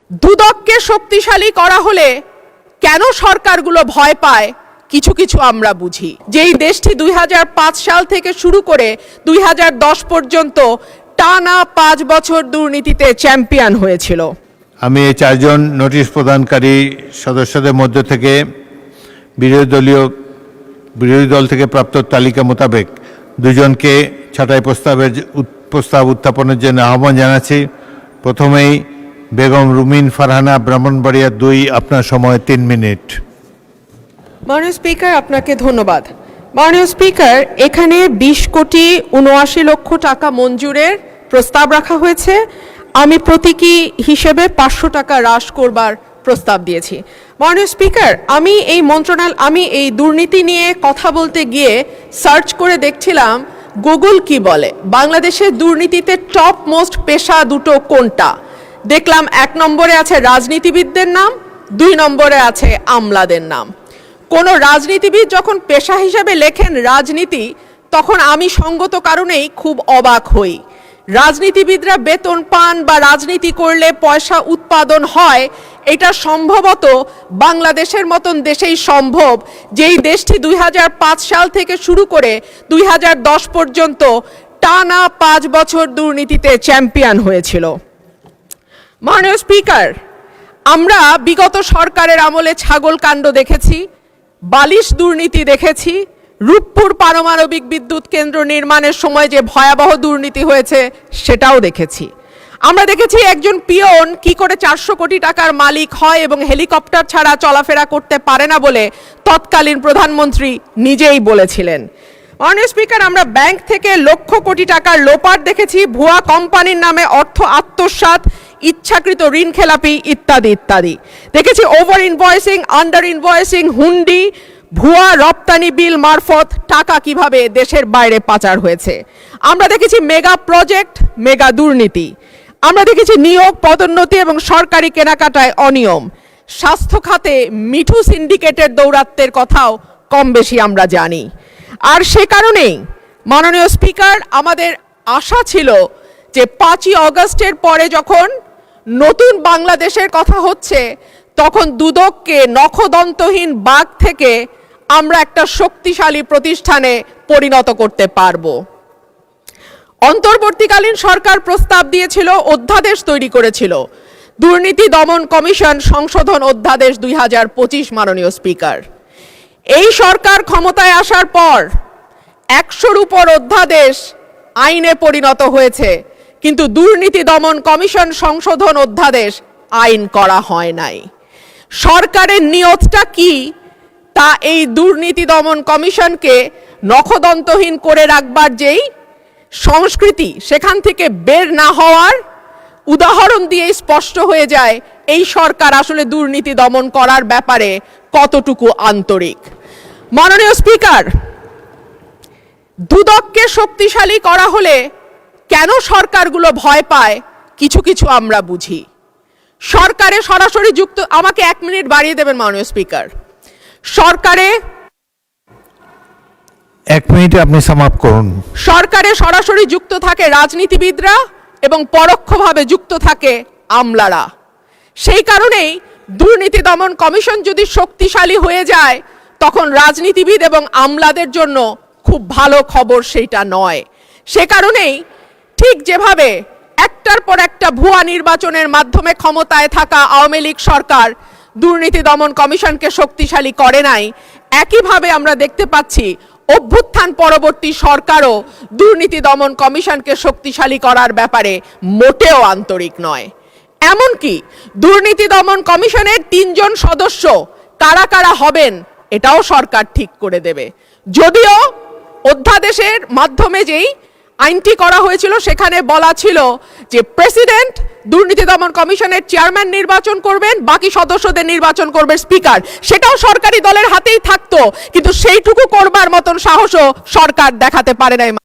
দুদককে শক্তিশালী করা হলে কেন সরকারগুলো ভয় পায় কিছু কিছু আমরা বুঝি। যেই দেশটি 2005 সাল থেকে শুরু করে 2010 পর্যন্ত টানা 5 বছর দুর্নীতিতে চ্যাম্পিয়ন হয়েছিল। আমি এই চারজন নোটিশ প্রদানকারী সদস্যদের মধ্য থেকে বিরোধী দল থেকে প্রাপ্ত তালিকা মোতাবেক দুজনকে ছাঁটাই প্রস্তাব উত্থাপনের জন্য আহ্বান জানাচ্ছি। প্রথমেই বেগম রুমিন ফারহানা, ব্রাহ্মণবাড়িয়া 2, আপনার সময় 3 মিনিট। মাননীয় স্পিকার, আপনাকে ধন্যবাদ। মাননীয় স্পিকার, এখানে 20 কোটি 79 লক্ষ টাকা মঞ্জুরের প্রস্তাব রাখা হয়েছে। আমি প্রতীকী হিসেবে 500 টাকা হ্রাস করবার প্রস্তাব দিয়েছি। মাননীয় স্পিকার, আমি এই দুর্নীতি নিয়ে কথা বলতে গিয়ে সার্চ করে দেখছিলাম গুগল কি বলে, বাংলাদেশের দুর্নীতিতে টপ মোস্ট পেশা দুটো কোনটা। দেখলাম 1 নম্বরে আছে রাজনীতিবিদদের নাম, 2 নম্বরে আছে আমলাদের নাম। কোনো রাজনীতিবিদ যখন পেশা হিসেবে লেখেন রাজনীতি, তখন আমি সঙ্গত কারণেই খুব অবাক হই। রাজনীতিবিদরা বেতন পান বা রাজনীতি করলে পয়সা উৎপাদন হয়, এটা সম্ভবত বাংলাদেশের মতন দেশেই সম্ভব, যেই দেশটি 2005 সাল থেকে শুরু করে 2010 পর্যন্ত টানা 5 বছর দুর্নীতিতে চ্যাম্পিয়ন হয়েছিল। মাননীয় স্পিকার, আমরা বিগত সরকারের আমলে ছাগল কাণ্ড দেখেছি, বালিশ দুর্নীতি দেখেছি, রূপপুর পারমাণবিক বিদ্যুৎ কেন্দ্র নির্মাণের সময় যে ভয়াবহ দুর্নীতি হয়েছে সেটাও দেখেছি। আমরা দেখেছি একজন পিয়ন কি করে 400 কোটি টাকার মালিক হয় এবং হেলিকপ্টার ছাড়া চলাফেরা করতে পারে না বলে তৎকালীন প্রধানমন্ত্রী নিজেই বলেছিলেন। মাননীয় স্পিকার, আমরা ব্যাংক থেকে লক্ষ কোটি টাকার লোপাট দেখেছি, ভুয়া কোম্পানির নামে অর্থ আত্মসাৎ, ইচ্ছাকৃত ঋণ খেলাপি ইত্যাদি ইত্যাদি দেখেছি। ওভার ইনভয়েসিং, আন্ডার ইনভয়েসিং, হুন্ডি, ভুয়া রপ্তানি বিল মারফত টাকা কিভাবে দেশের বাইরে পাচার হয়েছে। আমরা দেখেছি মেগা প্রজেক্ট, মেগা দুর্নীতি। আমরা দেখেছি নিয়োগ, পদোন্নতি এবং সরকারি কেনাকাটায় অনিয়ম। স্বাস্থ্য খাতে মিঠু সিন্ডিকেটের দৌরাত্ম্যের কথাও কম বেশি আমরা জানি। আর সে কারণেই মাননীয় স্পিকার, আমাদের আশা ছিল যে 5ই অগস্টের পরে যখন নতুন বাংলাদেশের কথা হচ্ছে, তখন দুদককে নখদন্তহীন বাঘ থেকে আমরা একটা শক্তিশালী প্রতিষ্ঠানে পরিণত করতে পারব। অন্তর্বর্তীকালীন সরকার প্রস্তাব দিয়েছিল, অধ্যাদেশ তৈরি করেছিল, দুর্নীতি দমন কমিশন সংশোধন অধ্যাদেশ 2025। মাননীয় স্পিকার, এই সরকার ক্ষমতায় আসার পর 100-র উপর অধ্যাদেশ আইনে পরিণত হয়েছে, কিন্তু দুর্নীতি দমন কমিশন সংশোধন অধ্যাদেশ আইন করা হয় নাই। সরকারের নিয়তটা কি তা এই দুর্নীতি দমন কমিশনকে নখদন্তহীন করে রাখবার যেই সংস্কৃতি, সেখান থেকে বের না হওয়ার উদাহরণ দিয়ে স্পষ্ট হয়ে যায় এই সরকার আসলে দুর্নীতি দমন করার ব্যাপারে কতটুকু আন্তরিক। মাননীয় স্পিকার, দুদককে শক্তিশালী করা হলে কেন সরকারগুলো ভয় পায় কিছু কিছু আমরা বুঝি। সরকারে সরাসরি যুক্ত, আমাকে 1 মিনিট বাড়িয়ে দেবেন মাননীয় স্পিকার। সরকারে 1 মিনিটে আপনি সমাপ্ত করুন। সরকারে সরাসরি যুক্ত থাকে রাজনীতিবিদরা এবং পরোক্ষভাবে যুক্ত থাকে আমলারা। সেই কারণেই দুর্নীতি দমন কমিশন যদি শক্তিশালী হয়ে যায়, তখন রাজনীতিবিদ এবং আমলাদের জন্য খুব ভালো খবর সেইটা নয়। সে কারণেই ঠিক যেভাবে একটার পর একটা ভুয়া নির্বাচনের মাধ্যমে ক্ষমতায় থাকা আওয়ামী লীগ সরকার দুর্নীতি দমন কমিশনকে শক্তিশালী করে নাই, একইভাবে আমরা দেখতে পাচ্ছি অভ্যুত্থান পরবর্তী সরকারও দুর্নীতি দমন কমিশনকে শক্তিশালী করার ব্যাপারে মোটেও আন্তরিক নয়। এমনকি দুর্নীতি দমন কমিশনের 3 জন সদস্য কারা কারা হবেন এটাও সরকার ঠিক করে দেবে। যদিও অধ্যাদেশের মাধ্যমে যেই আইনটি করা হয়েছিল সেখানে বলা ছিল যে প্রেসিডেন্ট দুর্নীতি দমন কমিশনের চেয়ারম্যান নির্বাচন করবেন, বাকি সদস্যদের নির্বাচন করবে স্পিকার। সেটাও সরকারি দলের হাতেই থাকতো, কিন্তু সেইটুকু করবার মতন সাহসও সরকার দেখাতে পারে নাই।